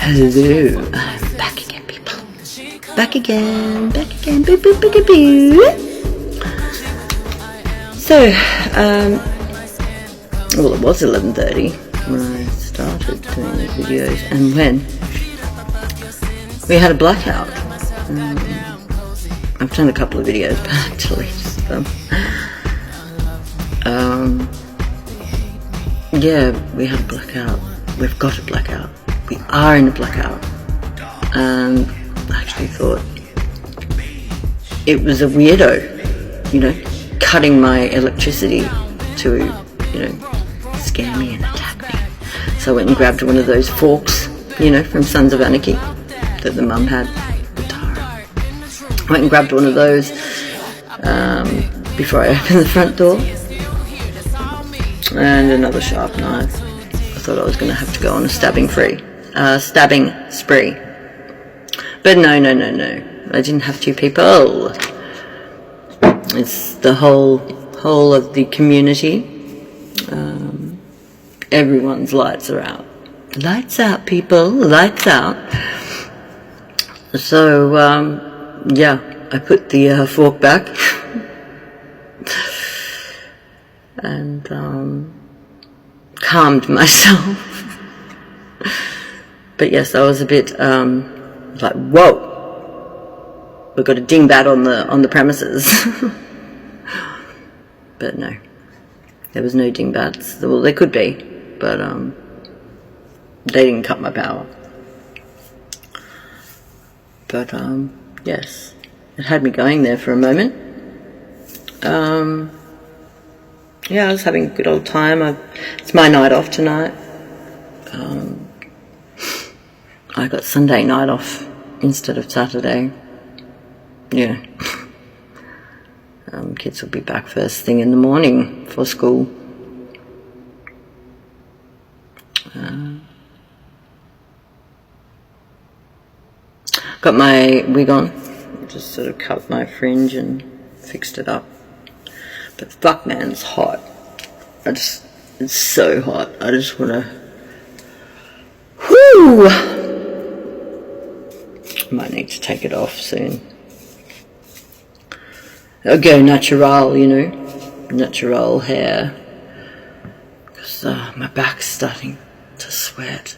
Hello, I'm back again, people. Back again, boo, boo, boo, boo, boo. So, well, it was 11:30 when I started doing these videos, and when we had a blackout. I've done a couple of videos, but I deleted them. Yeah, we had a blackout. We've got a blackout. We are in a blackout. I actually thought it was a weirdo, cutting my electricity to, scare me and attack me. So I went and grabbed one of those forks, from Sons of Anarchy that the mum had with Tara. I went and grabbed one of those before I opened the front door. And another sharp knife. I thought I was going to have to go on a stabbing spree. But no. I didn't have to, people. It's the whole of the community. Everyone's lights are out. Lights out, people. Lights out. So, yeah, I put the fork back. And calmed myself. But yes, I was a bit like, whoa, we've got a dingbat on the premises. But no, there was no dingbats. Well, there could be, but they didn't cut my power. But yes, it had me going there for a moment. Yeah, I was having a good old time. It's my night off tonight. I got Sunday night off instead of Saturday. Yeah. Kids will be back first thing in the morning for school. Got my wig on. Just sort of cut my fringe and fixed it up. But fuck, man, it's hot. It's so hot. I just want to... Whoo! I might need to take it off soon. I'll go natural, natural hair. Because my back's starting to sweat.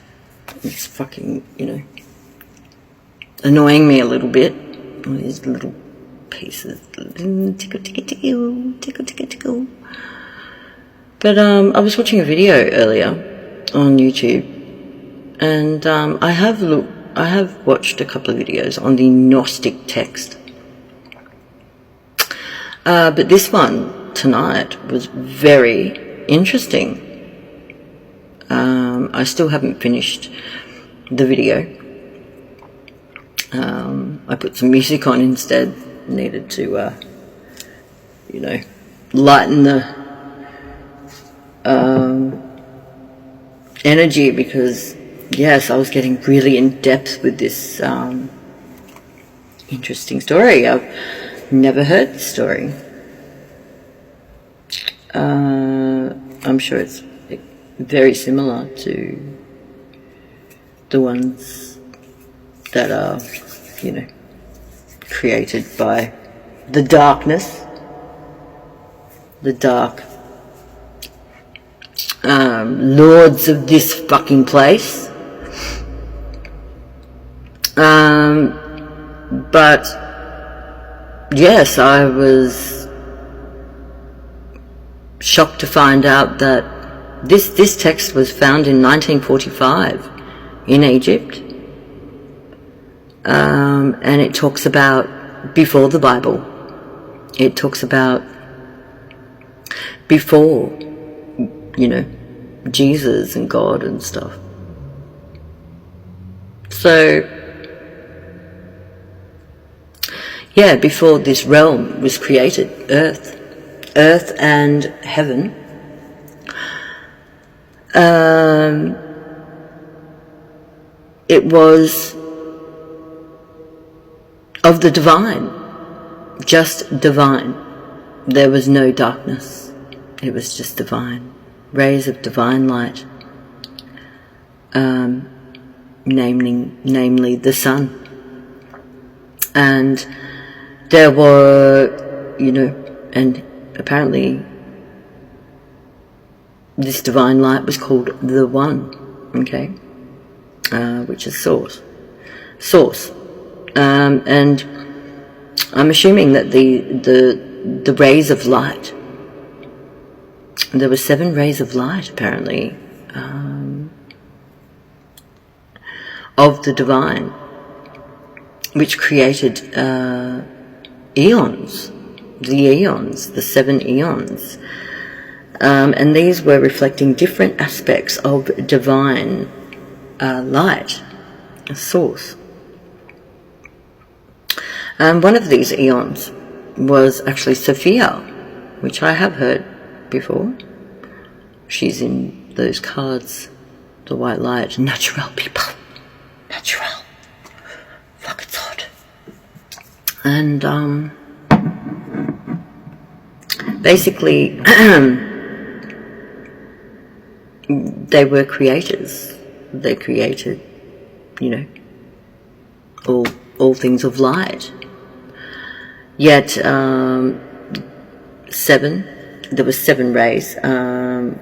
It's fucking, annoying me a little bit. All these little pieces. Tickle. But I was watching a video earlier on YouTube, and I have watched a couple of videos on the Gnostic text. But this one tonight was very interesting. I still haven't finished the video. I put some music on instead. Needed to, lighten the energy, because, yes, I was getting really in depth with this interesting story. I've never heard the story. I'm sure it's very similar to the ones that are, created by the darkness, the dark lords of this fucking place. But yes, I was shocked to find out that this text was found in 1945 in Egypt. And it talks about before the Bible. It talks about before, Jesus and God and stuff. So, yeah, before this realm was created, earth and heaven, it was of the divine, just divine. There was no darkness. It was just divine, rays of divine light. namely the sun. And there were, and apparently this divine light was called the One, okay, which is source. And I'm assuming that the rays of light, there were 7 rays of light apparently, of the divine, which created eons, the 7 eons. And these were reflecting different aspects of divine light, a source. One of these eons was actually Sophia, which I have heard before. She's in those cards, the white light, natural people. Natural. Fuck, it's hot. And basically they were creators. They created, all things of light. Yet there were 7 rays, and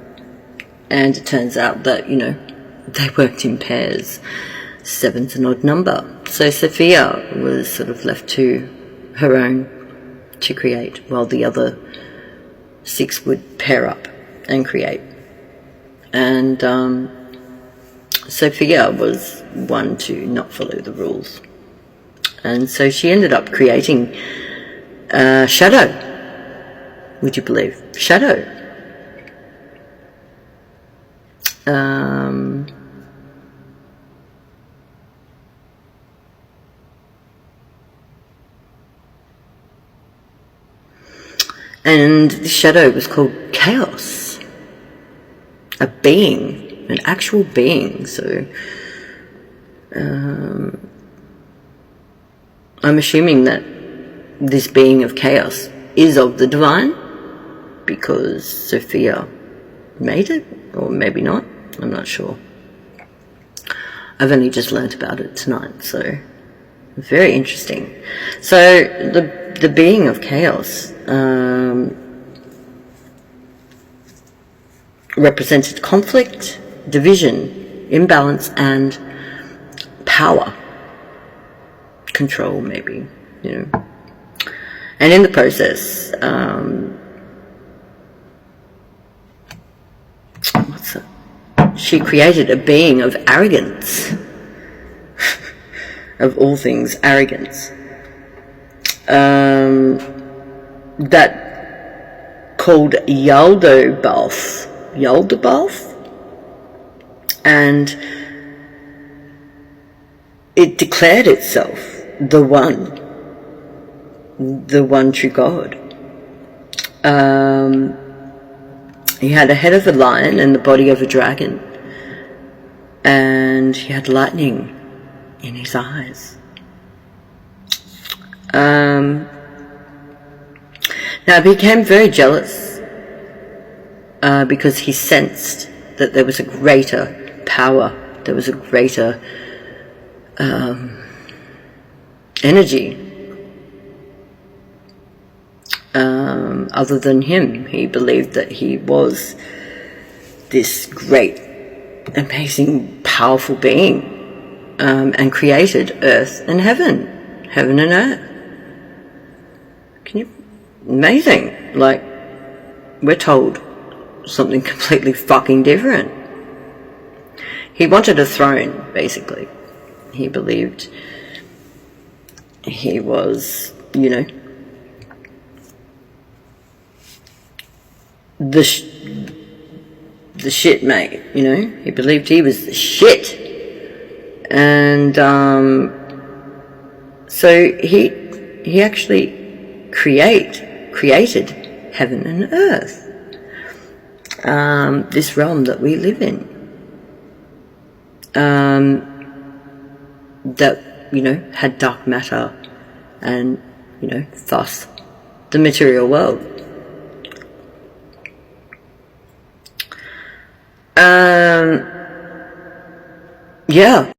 it turns out that they worked in pairs. 7's an odd number, so Sophia was sort of left to her own to create, while the other 6 would pair up and create. And Sophia was one to not follow the rules, and so she ended up creating Shadow. Would you believe? Shadow. And the shadow was called Chaos. A being, an actual being. So I'm assuming that this being of chaos is of the divine, because Sophia made it, or maybe not, I'm not sure. I've only just learnt about it tonight, so very interesting. So the being of chaos represented conflict, division, imbalance, and power, control, maybe, and in the process, she created a being of arrogance, of all things arrogance, that called Yaldabaoth, and it declared itself the one true God. He had a head of a lion and the body of a dragon, and he had lightning in his eyes. Now he became very jealous because he sensed that there was a greater power, there was a greater energy other than him. He believed that he was this great, amazing, powerful being, and created earth and heaven and earth. Amazing. Like, we're told something completely fucking different. He wanted a throne, basically. He believed he was, the shit, mate, He believed he was the shit. And so he actually created heaven and earth, this realm that we live in, that had dark matter, and thus the material world. Yeah.